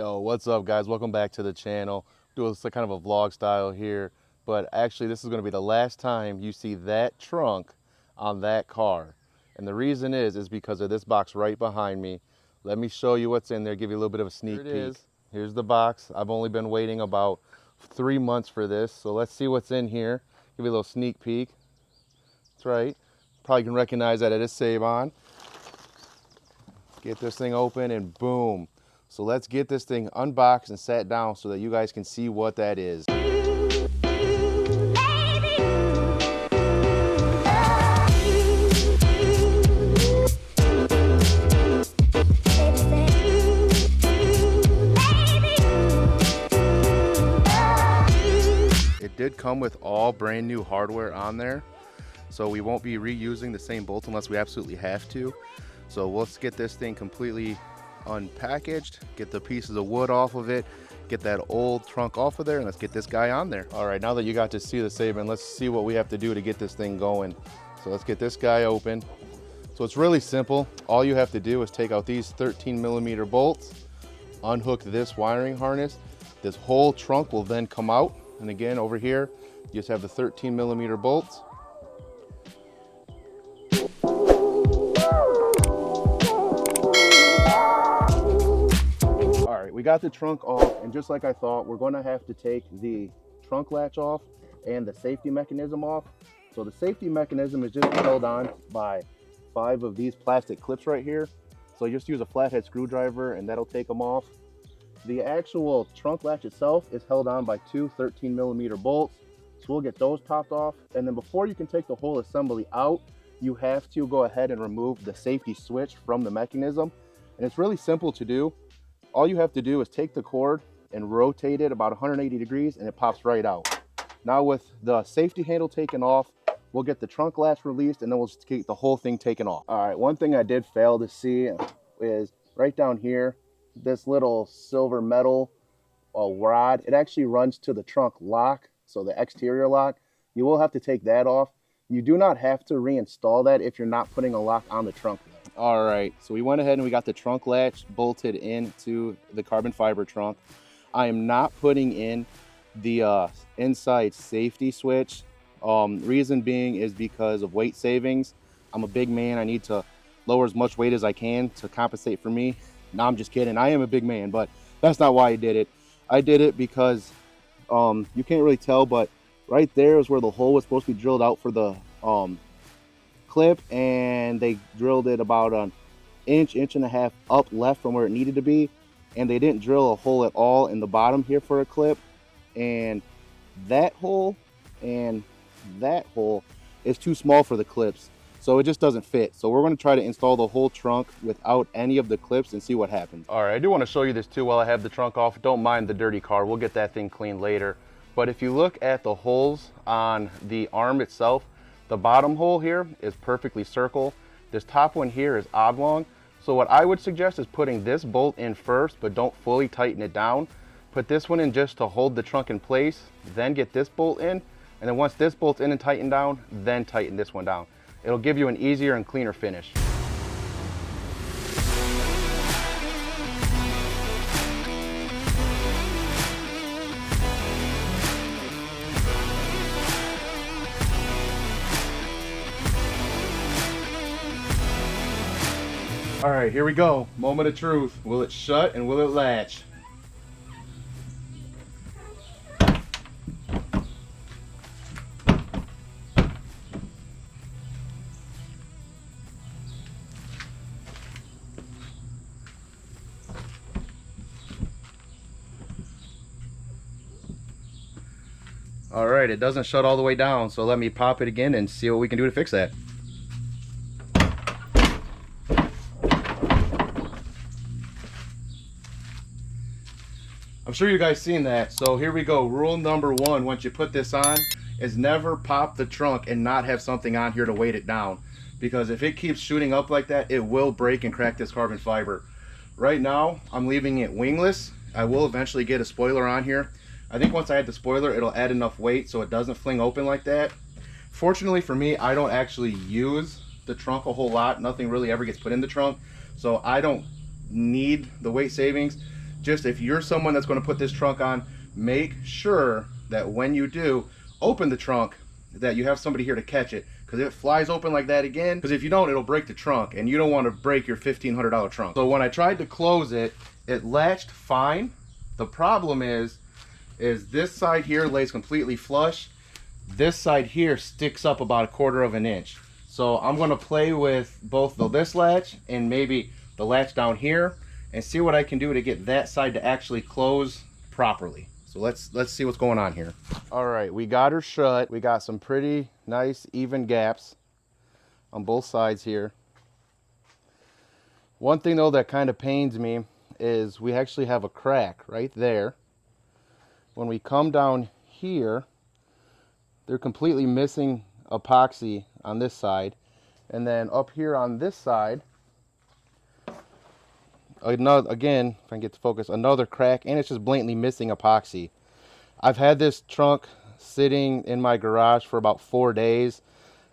Yo, what's up guys? Welcome back to the channel. Doing this kind of a vlog style here, but actually this is going to be the last time you see that trunk on that car. And the reason is because of this box right behind me. Let me show you what's in there, give you a little bit of a sneak peek. Here's the box. I've only been waiting about 3 months for this, so let's see what's in here. Give you a little sneak peek. That's right. Probably can recognize that it is Seibon. Get this thing open and boom. So let's get this thing unboxed and sat down so that you guys can see what that is. It did come with all brand new hardware on there, so we won't be reusing the same bolt unless we absolutely have to. So let's get this thing completely unpackaged, get the pieces of wood off of it, get that old trunk off of there, and let's get this guy on there. All right, now that you got to see the Seibon, let's see what we have to do to get this thing going. So let's get this guy open. So it's really simple. All you have to do is take out these 13mm bolts, unhook this wiring harness. This whole trunk will then come out. And again, over here, you just have the 13mm bolts. We got the trunk off, and just like I thought, we're going to have to take the trunk latch off and the safety mechanism off. So the safety mechanism is just held on by 5 of these plastic clips right here. So you just use a flathead screwdriver and that'll take them off. The actual trunk latch itself is held on by 2 13mm bolts. So we'll get those popped off. And then before you can take the whole assembly out, you have to go ahead and remove the safety switch from the mechanism. And it's really simple to do. All you have to do is take the cord and rotate it about 180 degrees and it pops right out. Now with the safety handle taken off, we'll get the trunk latch released and then we'll just get the whole thing taken off. All right, one thing I did fail to see is right down here, this little silver metal rod, it actually runs to the trunk lock, so the exterior lock. You will have to take that off. You do not have to reinstall that if you're not putting a lock on the trunk. All right, so we went ahead and we got the trunk latch bolted into the carbon fiber trunk. I am not putting in the inside safety switch. Reason being is because of weight savings. I'm a big man. I need to lower as much weight as I can to compensate for me. No, I'm just kidding. I am a big man, but that's not why I did it. I did it because you can't really tell, but right there is where the hole was supposed to be drilled out for the clip, and they drilled it about an inch and a half up left from where it needed to be, and they didn't drill a hole at all in the bottom here for a clip. And that hole and that hole is too small for the clips, so it just doesn't fit. So we're going to try to install the whole trunk without any of the clips and see what happens. All right, I do want to show you this too while I have the trunk off. Don't mind the dirty car, we'll get that thing cleaned later. But if you look at the holes on the arm itself, the bottom hole here is perfectly circle. This top one here is oblong. So what I would suggest is putting this bolt in first, but don't fully tighten it down. Put this one in just to hold the trunk in place, then get this bolt in. And then once this bolt's in and tightened down, then tighten this one down. It'll give you an easier and cleaner finish. All right, here we go. Moment of truth. Will it shut and will it latch? All right, it doesn't shut all the way down, so let me pop it again and see what we can do to fix that. I'm sure you guys seen that. So here we go. Rule number 1, once you put this on, is never pop the trunk and not have something on here to weight it down. Because if it keeps shooting up like that, it will break and crack this carbon fiber. Right now, I'm leaving it wingless. I will eventually get a spoiler on here. I think once I add the spoiler, it'll add enough weight so it doesn't fling open like that. Fortunately for me, I don't actually use the trunk a whole lot. Nothing really ever gets put in the trunk. So I don't need the weight savings. just if you're someone that's going to put this trunk on, make sure that when you do open the trunk that you have somebody here to catch it, because if it flies open like that again, because if you don't, it'll break the trunk, and you don't want to break your $1,500 trunk. So when I tried to close it, it latched fine. The problem is this side here lays completely flush. This side here sticks up about 1/4 of an inch. So I'm going to play with both this latch and maybe the latch down here and see what I can do to get that side to actually close properly. So let's see what's going on here. All right, we got her shut. We got some pretty nice even gaps on both sides here. One thing though that kind of pains me is we actually have a crack right there. When we come down here, they're completely missing epoxy on this side, and then up here on this side, another, again, if I can get to focus, another crack, and it's just blatantly missing epoxy. I've had this trunk sitting in my garage for about 4 days.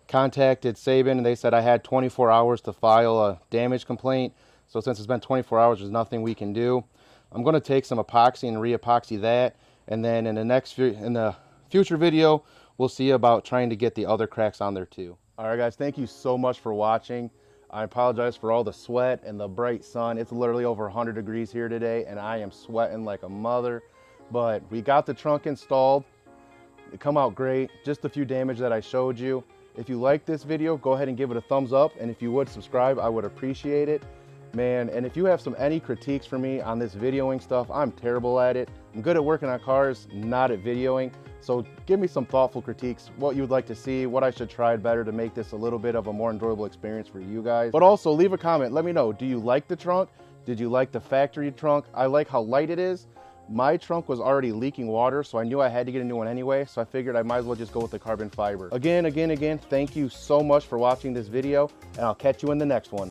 Contacted Seibon and they said I had 24 hours to file a damage complaint. So since it's been 24 hours, there's nothing we can do. I'm going to take some epoxy and re-epoxy that, and then in the future video, we'll see about trying to get the other cracks on there too. All right, guys, thank you so much for watching. I apologize for all the sweat and the bright sun. It's literally over 100 degrees here today, and I am sweating like a mother. But we got the trunk installed. It come out great. Just a few damage that I showed you. If you like this video, go ahead and give it a thumbs up, and if you would subscribe, I would appreciate it. Man, and if you have any critiques for me on this videoing stuff, I'm terrible at it. I'm good at working on cars, not at videoing. So give me some thoughtful critiques, what you would like to see, what I should try better to make this a little bit of a more enjoyable experience for you guys. But also leave a comment, let me know, do you like the trunk? Did you like the factory trunk? I like how light it is. My trunk was already leaking water, so I knew I had to get a new one anyway, so I figured I might as well just go with the carbon fiber. Again, thank you so much for watching this video, and I'll catch you in the next one.